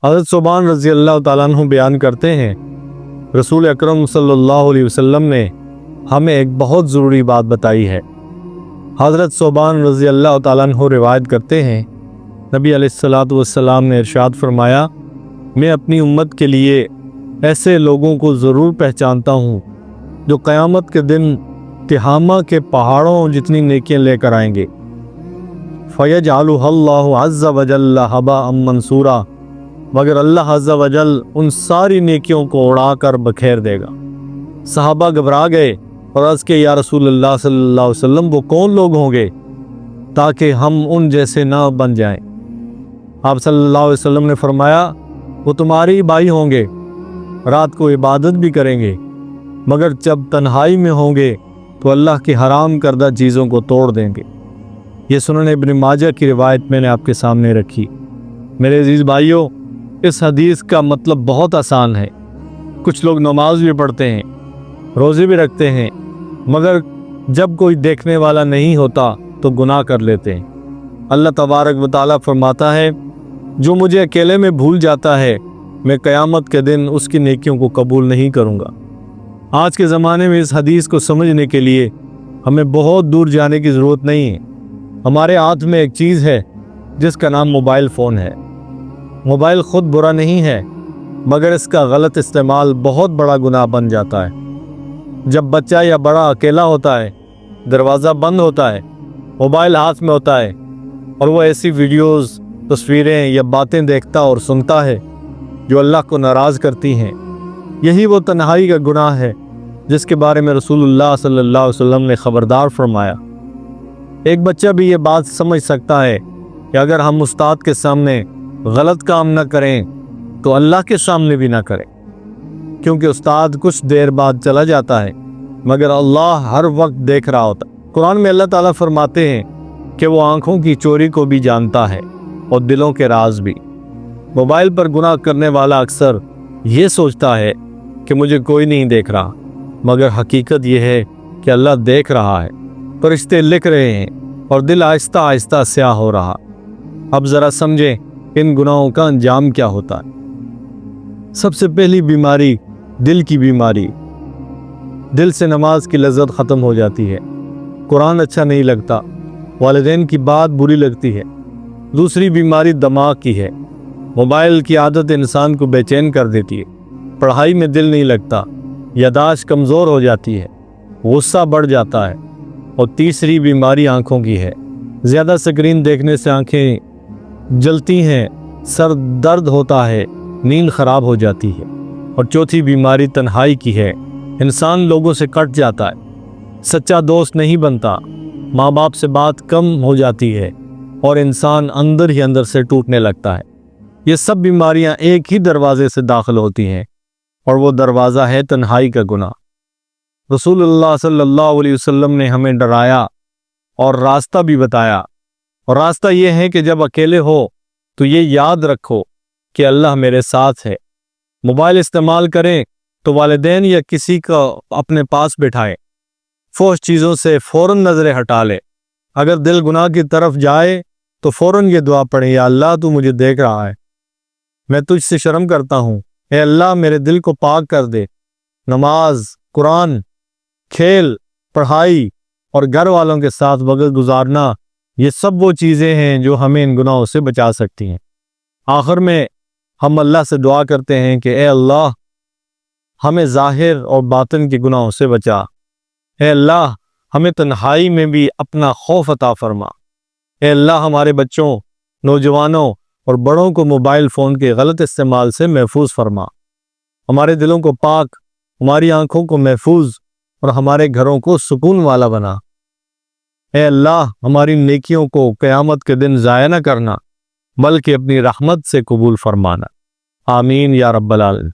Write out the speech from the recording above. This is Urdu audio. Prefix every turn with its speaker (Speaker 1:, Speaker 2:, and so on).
Speaker 1: حضرت ثوبان رضی اللہ تعالیٰ عنہ بیان کرتے ہیں رسول اکرم صلی اللہ علیہ وسلم نے ہمیں ایک بہت ضروری بات بتائی ہے۔ حضرت ثوبان رضی اللہ تعالیٰ عنہ روایت کرتے ہیں نبی علیہ الصلوۃ والسلام نے ارشاد فرمایا، میں اپنی امت کے لیے ایسے لوگوں کو ضرور پہچانتا ہوں جو قیامت کے دن تہامہ کے پہاڑوں جتنی نیکیاں لے کر آئیں گے، فَيَجْعَلُهَا اللَّهُ عَزَّ وَجَلَّ هَبَاءً مَنْثُورًا، مگر اللہ عز و جل ان ساری نیکیوں کو اڑا کر بکھیر دے گا۔ صحابہ گھبرا گئے اور عرض کہ یا رسول اللہ صلی اللہ علیہ وسلم وہ کون لوگ ہوں گے تاکہ ہم ان جیسے نہ بن جائیں؟ آپ صلی اللہ علیہ وسلم نے فرمایا، وہ تمہارے بھائی ہوں گے، رات کو عبادت بھی کریں گے، مگر جب تنہائی میں ہوں گے تو اللہ کی حرام کردہ چیزوں کو توڑ دیں گے۔ یہ سنن ابن ماجہ کی روایت میں نے آپ کے سامنے رکھی۔ میرے عزیز بھائیوں، اس حدیث کا مطلب بہت آسان ہے۔ کچھ لوگ نماز بھی پڑھتے ہیں، روزے بھی رکھتے ہیں، مگر جب کوئی دیکھنے والا نہیں ہوتا تو گناہ کر لیتے ہیں۔ اللہ تبارک و تعالیٰ فرماتا ہے، جو مجھے اکیلے میں بھول جاتا ہے میں قیامت کے دن اس کی نیکیوں کو قبول نہیں کروں گا۔ آج کے زمانے میں اس حدیث کو سمجھنے کے لیے ہمیں بہت دور جانے کی ضرورت نہیں ہے۔ ہمارے ہاتھ میں ایک چیز ہے جس کا نام موبائل فون ہے۔ موبائل خود برا نہیں ہے، مگر اس کا غلط استعمال بہت بڑا گناہ بن جاتا ہے۔ جب بچہ یا بڑا اکیلا ہوتا ہے، دروازہ بند ہوتا ہے، موبائل ہاتھ میں ہوتا ہے اور وہ ایسی ویڈیوز، تصویریں یا باتیں دیکھتا اور سنتا ہے جو اللہ کو ناراض کرتی ہیں، یہی وہ تنہائی کا گناہ ہے جس کے بارے میں رسول اللہ صلی اللہ علیہ وسلم نے خبردار فرمایا۔ ایک بچہ بھی یہ بات سمجھ سکتا ہے کہ اگر ہم استاد کے سامنے غلط کام نہ کریں تو اللہ کے سامنے بھی نہ کریں، کیونکہ استاد کچھ دیر بعد چلا جاتا ہے مگر اللہ ہر وقت دیکھ رہا ہوتا ہے۔ قرآن میں اللہ تعالیٰ فرماتے ہیں کہ وہ آنکھوں کی چوری کو بھی جانتا ہے اور دلوں کے راز بھی۔ موبائل پر گناہ کرنے والا اکثر یہ سوچتا ہے کہ مجھے کوئی نہیں دیکھ رہا، مگر حقیقت یہ ہے کہ اللہ دیکھ رہا ہے، فرشتے لکھ رہے ہیں اور دل آہستہ آہستہ سیاہ ہو رہا۔ اب ذرا سمجھیں ان گناہوں کا انجام کیا ہوتا ہے۔ سب سے پہلی بیماری دل کی بیماری۔ دل سے نماز کی لذت ختم ہو جاتی ہے، قرآن اچھا نہیں لگتا، والدین کی بات بری لگتی ہے۔ دوسری بیماری دماغ کی ہے۔ موبائل کی عادت انسان کو بے چین کر دیتی ہے، پڑھائی میں دل نہیں لگتا، یادداشت کمزور ہو جاتی ہے، غصہ بڑھ جاتا ہے۔ اور تیسری بیماری آنکھوں کی ہے۔ زیادہ سکرین دیکھنے سے آنکھیں جلتی ہیں، سر درد ہوتا ہے، نیند خراب ہو جاتی ہے۔ اور چوتھی بیماری تنہائی کی ہے۔ انسان لوگوں سے کٹ جاتا ہے، سچا دوست نہیں بنتا، ماں باپ سے بات کم ہو جاتی ہے اور انسان اندر ہی اندر سے ٹوٹنے لگتا ہے۔ یہ سب بیماریاں ایک ہی دروازے سے داخل ہوتی ہیں اور وہ دروازہ ہے تنہائی کا گناہ۔ رسول اللہ صلی اللہ علیہ وسلم نے ہمیں ڈرایا اور راستہ بھی بتایا، اور راستہ یہ ہے کہ جب اکیلے ہو تو یہ یاد رکھو کہ اللہ میرے ساتھ ہے۔ موبائل استعمال کریں تو والدین یا کسی کو اپنے پاس بٹھائیں، فحش چیزوں سے فوراً نظریں ہٹا لے۔ اگر دل گناہ کی طرف جائے تو فوراً یہ دعا پڑھیں، یا اللہ تو مجھے دیکھ رہا ہے، میں تجھ سے شرم کرتا ہوں، اے اللہ میرے دل کو پاک کر دے۔ نماز، قرآن، کھیل، پڑھائی اور گھر والوں کے ساتھ وقت گزارنا، یہ سب وہ چیزیں ہیں جو ہمیں ان گناہوں سے بچا سکتی ہیں۔ آخر میں ہم اللہ سے دعا کرتے ہیں کہ اے اللہ ہمیں ظاہر اور باطن کے گناہوں سے بچا۔ اے اللہ ہمیں تنہائی میں بھی اپنا خوف عطا فرما۔ اے اللہ ہمارے بچوں، نوجوانوں اور بڑوں کو موبائل فون کے غلط استعمال سے محفوظ فرما۔ ہمارے دلوں کو پاک، ہماری آنکھوں کو محفوظ اور ہمارے گھروں کو سکون والا بنا۔ اے اللہ ہماری نیکیوں کو قیامت کے دن ضائع نہ کرنا، بلکہ اپنی رحمت سے قبول فرمانا۔ آمین یا رب العالمین۔